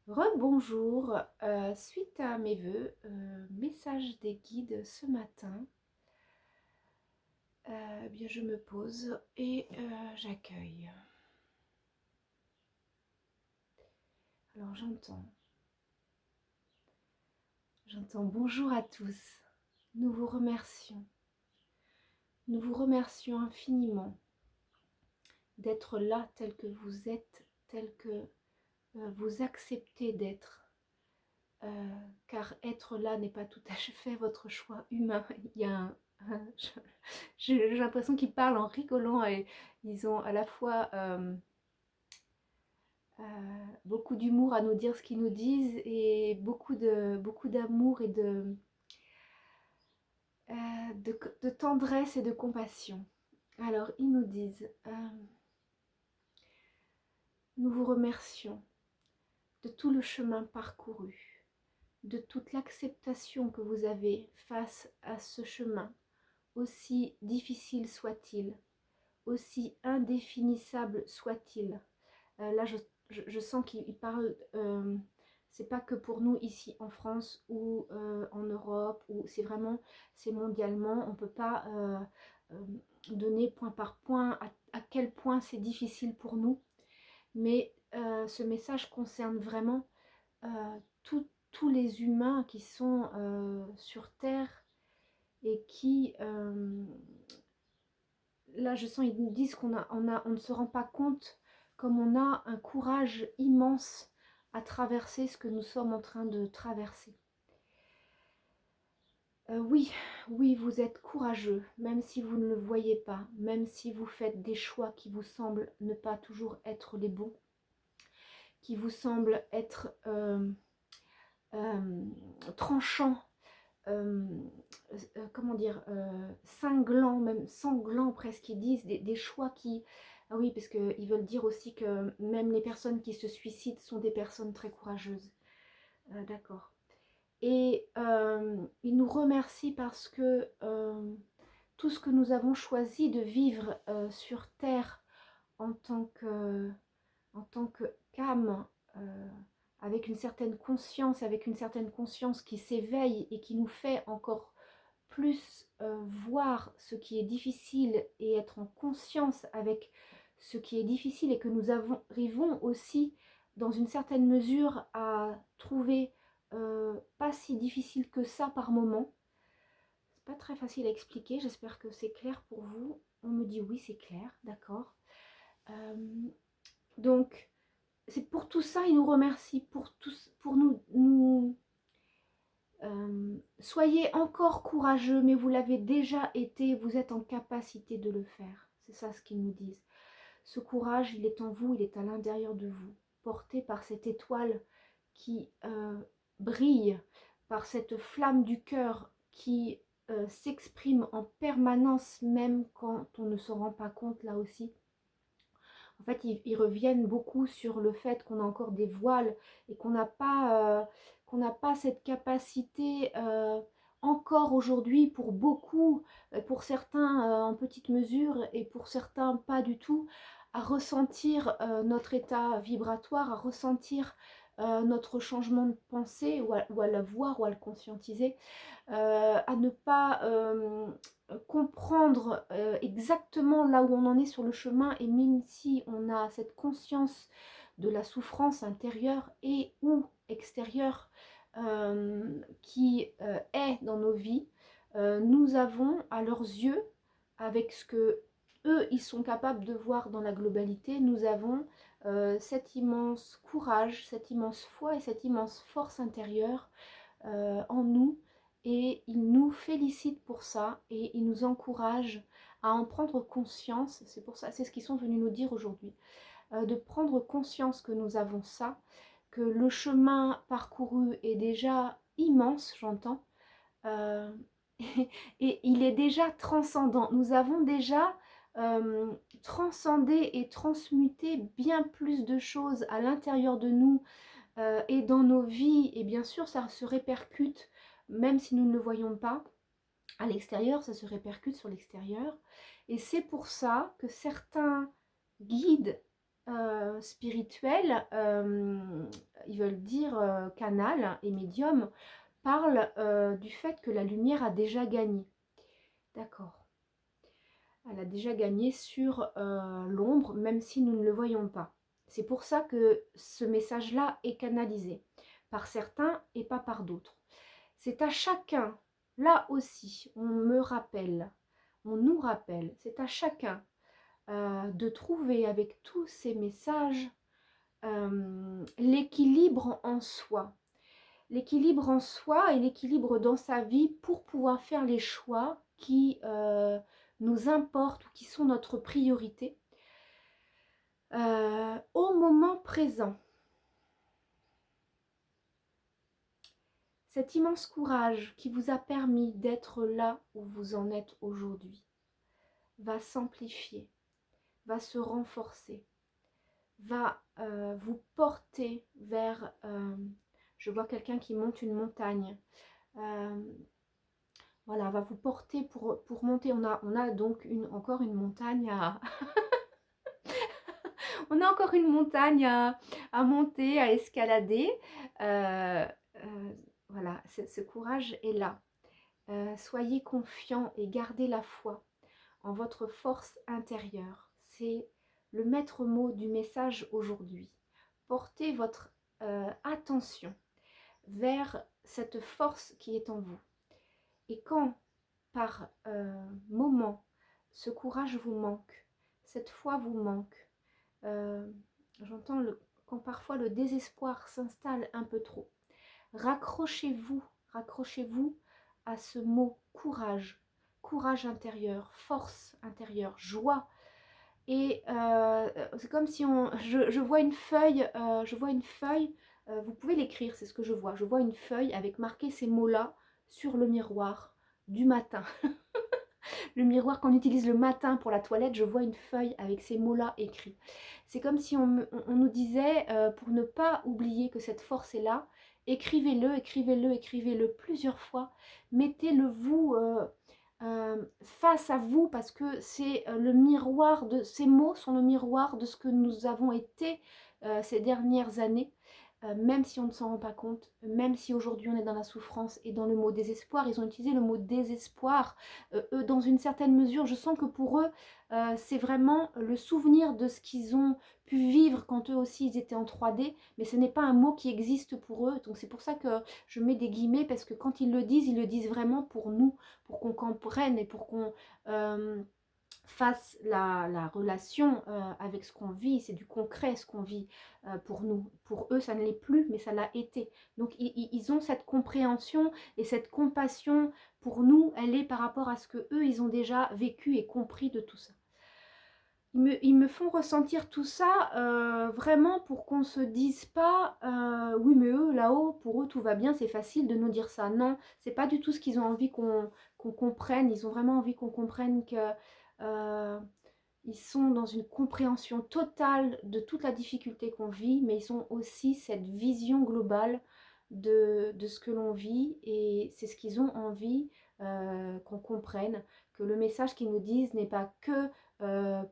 Rebonjour, suite à mes vœux, message des guides ce matin, bien je me pose et j'accueille. Alors j'entends bonjour à tous. Nous vous remercions. Nous vous remercions infiniment d'être là tel que vous êtes, tel que vous acceptez d'être. Car être là n'est pas tout à fait votre choix humain. Il y a j'ai l'impression qu'ils parlent en rigolant et ils ont à la fois beaucoup d'humour à nous dire ce qu'ils nous disent et beaucoup d'amour et de tendresse et de compassion. Alors ils nous disent, nous vous remercions de tout le chemin parcouru, de toute l'acceptation que vous avez face à ce chemin, aussi difficile soit-il, aussi indéfinissable soit-il. Là, je sens qu'il parle, c'est pas que pour nous ici en France ou en Europe, ou c'est vraiment, c'est mondialement. On peut pas donner point par point à quel point c'est difficile pour nous, mais ce message concerne vraiment tous les humains qui sont sur Terre et qui, là je sens, ils nous disent on ne se rend pas compte comme on a un courage immense à traverser ce que nous sommes en train de traverser. Oui, oui, vous êtes courageux, même si vous ne le voyez pas, même si vous faites des choix qui vous semblent ne pas toujours être les bons, qui vous semblent être tranchants, euh, comment dire, cinglants, même sanglants presque, ils disent des choix qui... Ah oui, parce qu'ils veulent dire aussi que même les personnes qui se suicident sont des personnes très courageuses. D'accord. Et ils nous remercient parce que tout ce que nous avons choisi de vivre sur Terre en tant que qu'âme, avec une certaine conscience qui s'éveille et qui nous fait encore plus voir ce qui est difficile et être en conscience avec ce qui est difficile, et que nous arrivons aussi dans une certaine mesure à trouver pas si difficile que ça par moment. C'est pas très facile à expliquer, j'espère que c'est clair pour vous. On me dit oui, c'est clair, d'accord. Euh, donc c'est pour tout ça, il nous remercie pour nous soyez encore courageux, mais vous l'avez déjà été, vous êtes en capacité de le faire. C'est ça ce qu'ils nous disent. Ce courage, il est en vous, il est à l'intérieur de vous, porté par cette étoile qui brille, par cette flamme du cœur qui s'exprime en permanence, même quand on ne se rend pas compte là aussi. En fait, ils reviennent beaucoup sur le fait qu'on a encore des voiles et qu'on n'a pas cette capacité encore aujourd'hui pour beaucoup, pour certains en petite mesure et pour certains pas du tout, à ressentir notre état vibratoire, à ressentir notre changement de pensée ou à le voir ou à le conscientiser, à ne pas comprendre exactement là où on en est sur le chemin, et même si on a cette conscience de la souffrance intérieure et ou extérieure qui est dans nos vies, nous avons à leurs yeux, avec ce que eux ils sont capables de voir dans la globalité, nous avons cet immense courage, cette immense foi et cette immense force intérieure en nous, et il nous félicite pour ça et il nous encourage à en prendre conscience. C'est pour ça, c'est ce qu'ils sont venus nous dire aujourd'hui, de prendre conscience que nous avons ça, que le chemin parcouru est déjà immense, j'entends, euh, et il est déjà transcendant. Nous avons déjà transcendé et transmuté bien plus de choses à l'intérieur de nous et dans nos vies, et bien sûr ça se répercute, même si nous ne le voyons pas à l'extérieur, ça se répercute sur l'extérieur. Et c'est pour ça que certains guides spirituels ils veulent dire, canal et médium, parlent du fait que la lumière a déjà gagné. D'accord. Elle a déjà gagné sur l'ombre, même si nous ne le voyons pas. C'est pour ça que ce message-là est canalisé par certains et pas par d'autres. C'est à chacun, là aussi, on me rappelle, on nous rappelle, c'est à chacun de trouver avec tous ces messages l'équilibre en soi. L'équilibre en soi et l'équilibre dans sa vie pour pouvoir faire les choix qui nous importent ou qui sont notre priorité au moment présent. Cet immense courage qui vous a permis d'être là où vous en êtes aujourd'hui va s'amplifier, va se renforcer, va vous porter vers... je vois quelqu'un qui monte une montagne. Voilà, va vous porter pour monter. On a donc encore une montagne à... on a encore une montagne à monter, à escalader. Euh, voilà, ce courage est là. Soyez confiants et gardez la foi en votre force intérieure. C'est le maître mot du message aujourd'hui. Portez votre attention vers cette force qui est en vous. Et quand, par moment, ce courage vous manque, cette foi vous manque, j'entends quand parfois le désespoir s'installe un peu trop, raccrochez-vous à ce mot courage, courage intérieur, force intérieure, joie. Et c'est comme si je vois une feuille, vous pouvez l'écrire, c'est ce que je vois une feuille avec marqué ces mots-là sur le miroir du matin. Le miroir qu'on utilise le matin pour la toilette, je vois une feuille avec ces mots-là écrits. C'est comme si on nous disait, pour ne pas oublier que cette force est là, écrivez-le, écrivez-le, écrivez-le plusieurs fois, mettez-le vous face à vous, parce que c'est le miroir de ces mots sont le miroir de ce que nous avons été ces dernières années. Même si on ne s'en rend pas compte, même si aujourd'hui on est dans la souffrance et dans le mot désespoir, ils ont utilisé le mot désespoir, eux dans une certaine mesure, je sens que pour eux, c'est vraiment le souvenir de ce qu'ils ont pu vivre quand eux aussi ils étaient en 3D, mais ce n'est pas un mot qui existe pour eux, donc c'est pour ça que je mets des guillemets, parce que quand ils le disent vraiment pour nous, pour qu'on comprenne et pour qu'on... fasse la relation avec ce qu'on vit, c'est du concret ce qu'on vit pour nous. Pour eux, ça ne l'est plus, mais ça l'a été. Donc, ils ont cette compréhension et cette compassion pour nous, elle est par rapport à ce que eux, ils ont déjà vécu et compris de tout ça. Ils me font ressentir tout ça vraiment pour qu'on se dise pas oui mais eux là-haut pour eux tout va bien, c'est facile de nous dire ça. Non, c'est pas du tout ce qu'ils ont envie qu'on comprenne. Ils ont vraiment envie qu'on comprenne que ils sont dans une compréhension totale de toute la difficulté qu'on vit, mais ils ont aussi cette vision globale de ce que l'on vit, et c'est ce qu'ils ont envie qu'on comprenne, que le message qu'ils nous disent n'est pas que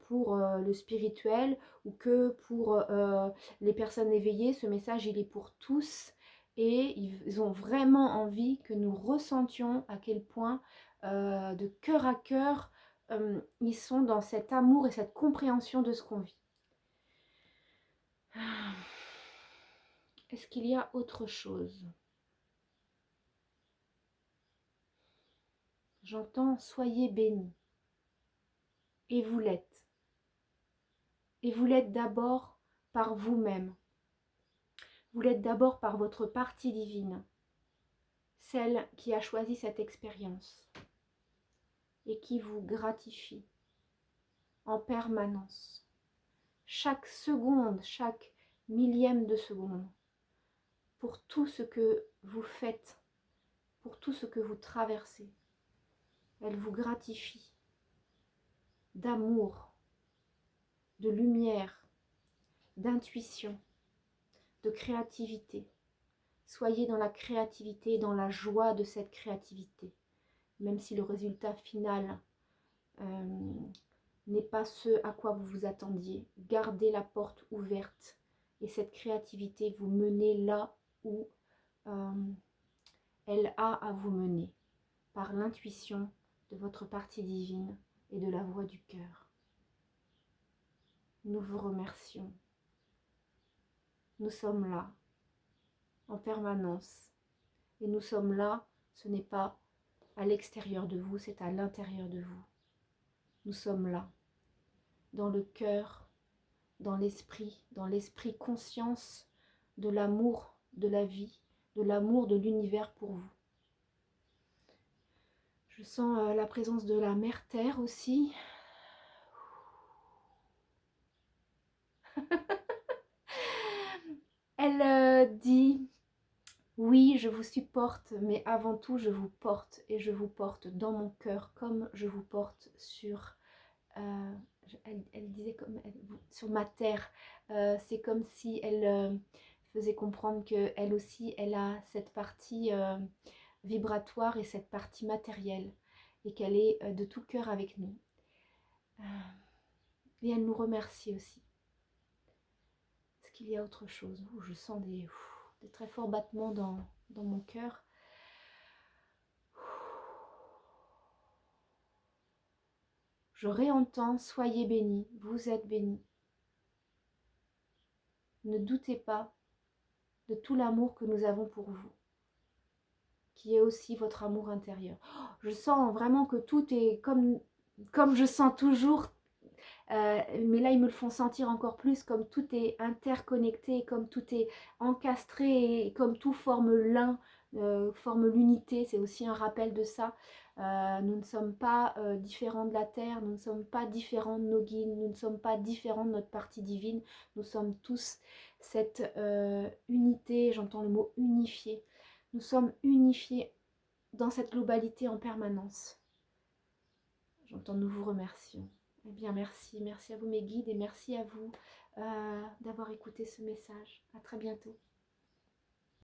pour le spirituel ou que pour les personnes éveillées. Ce message, il est pour tous, et ils ont vraiment envie que nous ressentions à quel point de cœur à cœur ils sont dans cet amour et cette compréhension de ce qu'on vit. Est-ce qu'il y a autre chose? J'entends soyez bénis. Et vous l'êtes. Et vous l'êtes d'abord par vous-même. Vous l'êtes d'abord par votre partie divine, celle qui a choisi cette expérience et qui vous gratifie en permanence. Chaque seconde, chaque millième de seconde, pour tout ce que vous faites, pour tout ce que vous traversez. Elle vous gratifie d'amour, de lumière, d'intuition, de créativité. Soyez dans la créativité, dans la joie de cette créativité, même si le résultat final n'est pas ce à quoi vous vous attendiez. Gardez la porte ouverte et cette créativité vous mener là où elle a à vous mener, par l'intuition de votre partie divine et de la voix du cœur. Nous vous remercions. Nous sommes là, en permanence. Et nous sommes là, ce n'est pas à l'extérieur de vous, c'est à l'intérieur de vous. Nous sommes là, dans le cœur, dans l'esprit conscience de l'amour de la vie, de l'amour de l'univers pour vous. Je sens la présence de la Mère Terre aussi. Elle dit, oui, je vous supporte, mais avant tout, je vous porte. Et je vous porte dans mon cœur comme je vous porte sur... elle disait comme sur ma terre. C'est comme si elle faisait comprendre qu'elle aussi, elle a cette partie vibratoire et cette partie matérielle. Et qu'elle est de tout cœur avec nous. Et elle nous remercie aussi. Est-ce qu'il y a autre chose? Je sens des très forts battements dans mon cœur. Je réentends, soyez bénis, vous êtes bénis. Ne doutez pas de tout l'amour que nous avons pour vous, qui est aussi votre amour intérieur. Je sens vraiment que tout est comme je sens toujours, mais là ils me le font sentir encore plus, comme tout est interconnecté, comme tout est encastré, et comme tout forme l'un, forme l'unité. C'est aussi un rappel de ça. Nous ne sommes pas différents de la terre, nous ne sommes pas différents de nos guides, nous ne sommes pas différents de notre partie divine. Nous sommes tous cette unité, j'entends le mot unifié. Nous sommes unifiés dans cette globalité en permanence. J'entends nous vous remercions. Eh bien merci à vous mes guides et merci à vous d'avoir écouté ce message. À très bientôt.